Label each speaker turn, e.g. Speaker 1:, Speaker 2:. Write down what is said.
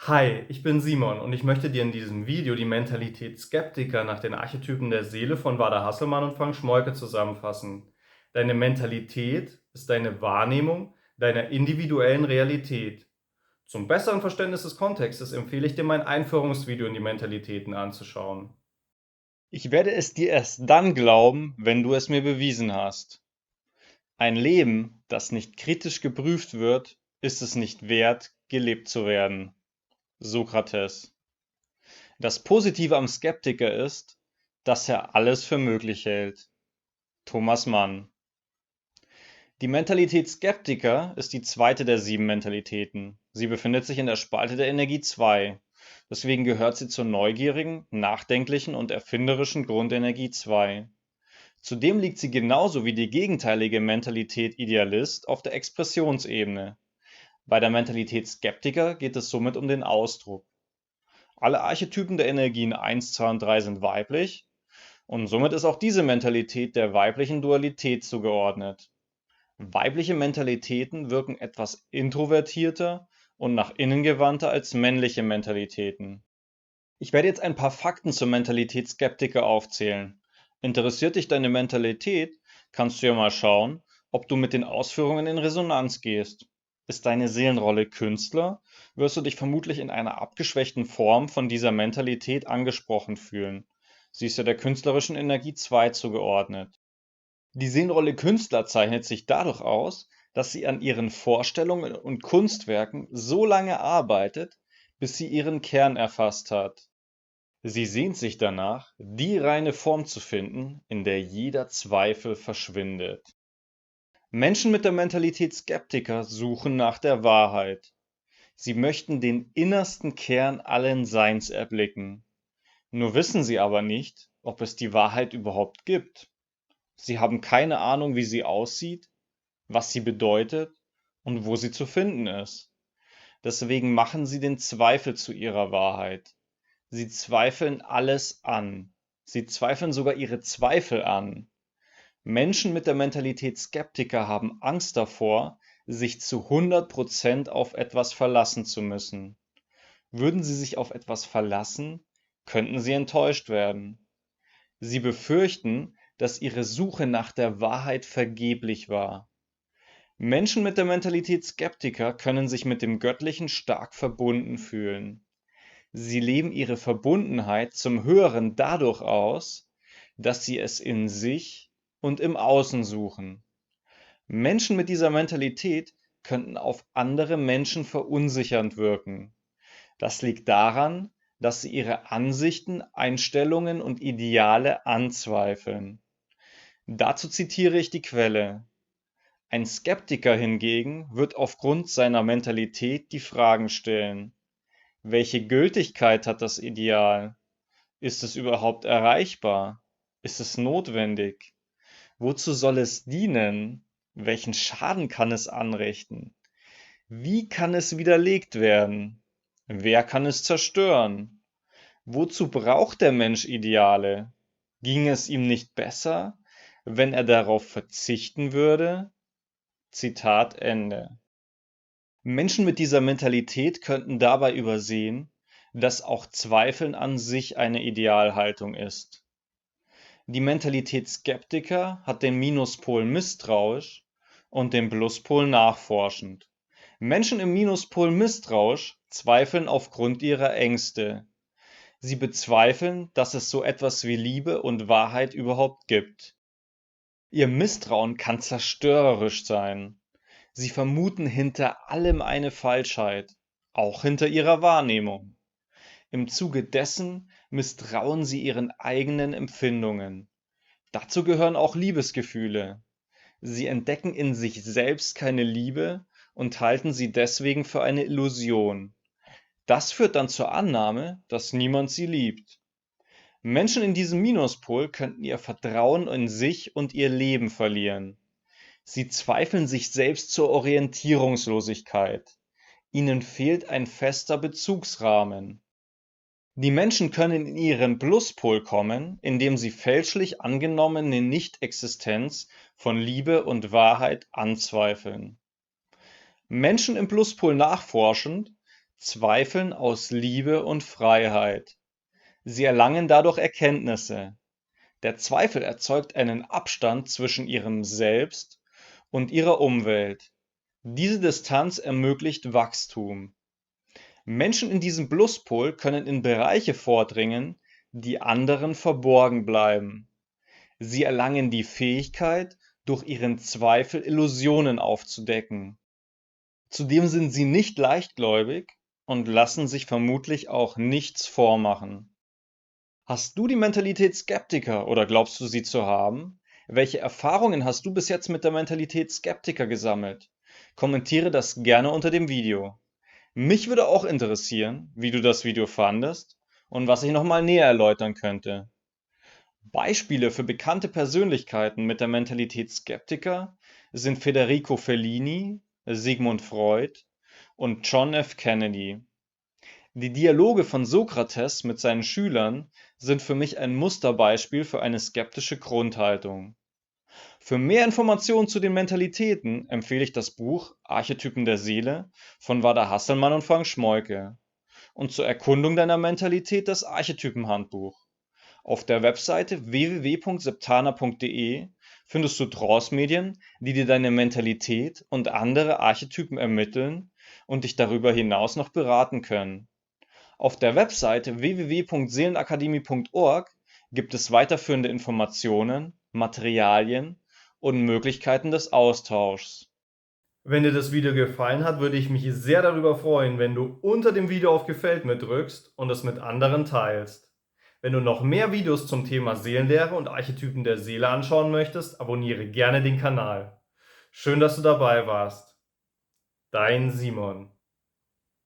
Speaker 1: Hi, ich bin Simon und ich möchte dir in diesem Video die Mentalität Skeptiker nach den Archetypen der Seele von Wada Hasselmann und Frank Schmollke zusammenfassen. Deine Mentalität ist deine Wahrnehmung deiner individuellen Realität. Zum besseren Verständnis des Kontextes empfehle ich dir mein Einführungsvideo in die Mentalitäten anzuschauen.
Speaker 2: Ich werde es dir erst dann glauben, wenn du es mir bewiesen hast. Ein Leben, das nicht kritisch geprüft wird, ist es nicht wert, gelebt zu werden. Sokrates. Das Positive am Skeptiker ist, dass er alles für möglich hält. Thomas Mann. Die Mentalität Skeptiker ist die zweite der 7 Mentalitäten. Sie befindet sich in der Spalte der Energie 2. Deswegen gehört sie zur neugierigen, nachdenklichen und erfinderischen Grundenergie 2. Zudem liegt sie genauso wie die gegenteilige Mentalität Idealist auf der Expressionsebene. Bei der Mentalität Skeptiker geht es somit um den Ausdruck. Alle Archetypen der Energien 1, 2 und 3 sind weiblich und somit ist auch diese Mentalität der weiblichen Dualität zugeordnet. Weibliche Mentalitäten wirken etwas introvertierter und nach innen gewandter als männliche Mentalitäten. Ich werde jetzt ein paar Fakten zur Mentalität Skeptiker aufzählen. Interessiert dich deine Mentalität, kannst du ja mal schauen, ob du mit den Ausführungen in Resonanz gehst. Ist deine Seelenrolle Künstler, wirst du dich vermutlich in einer abgeschwächten Form von dieser Mentalität angesprochen fühlen. Sie ist ja der künstlerischen Energie 2 zugeordnet. Die Seelenrolle Künstler zeichnet sich dadurch aus, dass sie an ihren Vorstellungen und Kunstwerken so lange arbeitet, bis sie ihren Kern erfasst hat. Sie sehnt sich danach, die reine Form zu finden, in der jeder Zweifel verschwindet. Menschen mit der Mentalität Skeptiker suchen nach der Wahrheit. Sie möchten den innersten Kern allen Seins erblicken. Nur wissen sie aber nicht, ob es die Wahrheit überhaupt gibt. Sie haben keine Ahnung, wie sie aussieht, was sie bedeutet und wo sie zu finden ist. Deswegen machen sie den Zweifel zu ihrer Wahrheit. Sie zweifeln alles an. Sie zweifeln sogar ihre Zweifel an. Menschen mit der Mentalität Skeptiker haben Angst davor, sich zu 100% auf etwas verlassen zu müssen. Würden sie sich auf etwas verlassen, könnten sie enttäuscht werden. Sie befürchten, dass ihre Suche nach der Wahrheit vergeblich war. Menschen mit der Mentalität Skeptiker können sich mit dem Göttlichen stark verbunden fühlen. Sie leben ihre Verbundenheit zum Höheren dadurch aus, dass sie es in sich und im Außen suchen. Menschen mit dieser Mentalität könnten auf andere Menschen verunsichernd wirken. Das liegt daran, dass sie ihre Ansichten, Einstellungen und Ideale anzweifeln. Dazu zitiere ich die Quelle. Ein Skeptiker hingegen wird aufgrund seiner Mentalität die Fragen stellen: Welche Gültigkeit hat das Ideal? Ist es überhaupt erreichbar? Ist es notwendig? Wozu soll es dienen? Welchen Schaden kann es anrichten? Wie kann es widerlegt werden? Wer kann es zerstören? Wozu braucht der Mensch Ideale? Ging es ihm nicht besser, wenn er darauf verzichten würde? Zitat Ende. Menschen mit dieser Mentalität könnten dabei übersehen, dass auch Zweifeln an sich eine Idealhaltung ist. Die Mentalität Skeptiker hat den Minuspol misstrauisch und den Pluspol nachforschend. Menschen im Minuspol misstrauisch zweifeln aufgrund ihrer Ängste. Sie bezweifeln, dass es so etwas wie Liebe und Wahrheit überhaupt gibt. Ihr Misstrauen kann zerstörerisch sein. Sie vermuten hinter allem eine Falschheit, auch hinter ihrer Wahrnehmung. Im Zuge dessen misstrauen sie ihren eigenen Empfindungen. Dazu gehören auch Liebesgefühle. Sie entdecken in sich selbst keine Liebe und halten sie deswegen für eine Illusion. Das führt dann zur Annahme, dass niemand sie liebt. Menschen in diesem Minuspol könnten ihr Vertrauen in sich und ihr Leben verlieren. Sie zweifeln sich selbst zur Orientierungslosigkeit. Ihnen fehlt ein fester Bezugsrahmen. Die Menschen können in ihren Pluspol kommen, indem sie fälschlich angenommene Nichtexistenz von Liebe und Wahrheit anzweifeln. Menschen im Pluspol nachforschend zweifeln aus Liebe und Freiheit. Sie erlangen dadurch Erkenntnisse. Der Zweifel erzeugt einen Abstand zwischen ihrem Selbst und ihrer Umwelt. Diese Distanz ermöglicht Wachstum. Menschen in diesem Pluspol können in Bereiche vordringen, die anderen verborgen bleiben. Sie erlangen die Fähigkeit, durch ihren Zweifel Illusionen aufzudecken. Zudem sind sie nicht leichtgläubig und lassen sich vermutlich auch nichts vormachen. Hast du die Mentalität Skeptiker oder glaubst du sie zu haben? Welche Erfahrungen hast du bis jetzt mit der Mentalität Skeptiker gesammelt? Kommentiere das gerne unter dem Video. Mich würde auch interessieren, wie du das Video fandest und was ich nochmal näher erläutern könnte. Beispiele für bekannte Persönlichkeiten mit der Mentalität Skeptiker sind Federico Fellini, Sigmund Freud und John F. Kennedy. Die Dialoge von Sokrates mit seinen Schülern sind für mich ein Musterbeispiel für eine skeptische Grundhaltung. Für mehr Informationen zu den Mentalitäten empfehle ich das Buch Archetypen der Seele von Wada Hasselmann und Frank Schmoike und zur Erkundung deiner Mentalität das Archetypenhandbuch. Auf der Webseite www.septana.de findest du Trance-Medien, die dir deine Mentalität und andere Archetypen ermitteln und dich darüber hinaus noch beraten können. Auf der Webseite www.seelenakademie.org gibt es weiterführende Informationen, Materialien und Möglichkeiten des Austauschs.
Speaker 1: Wenn dir das Video gefallen hat, würde ich mich sehr darüber freuen, wenn du unter dem Video auf Gefällt mir drückst und es mit anderen teilst. Wenn du noch mehr Videos zum Thema Seelenlehre und Archetypen der Seele anschauen möchtest, abonniere gerne den Kanal. Schön, dass du dabei warst. Dein Simon.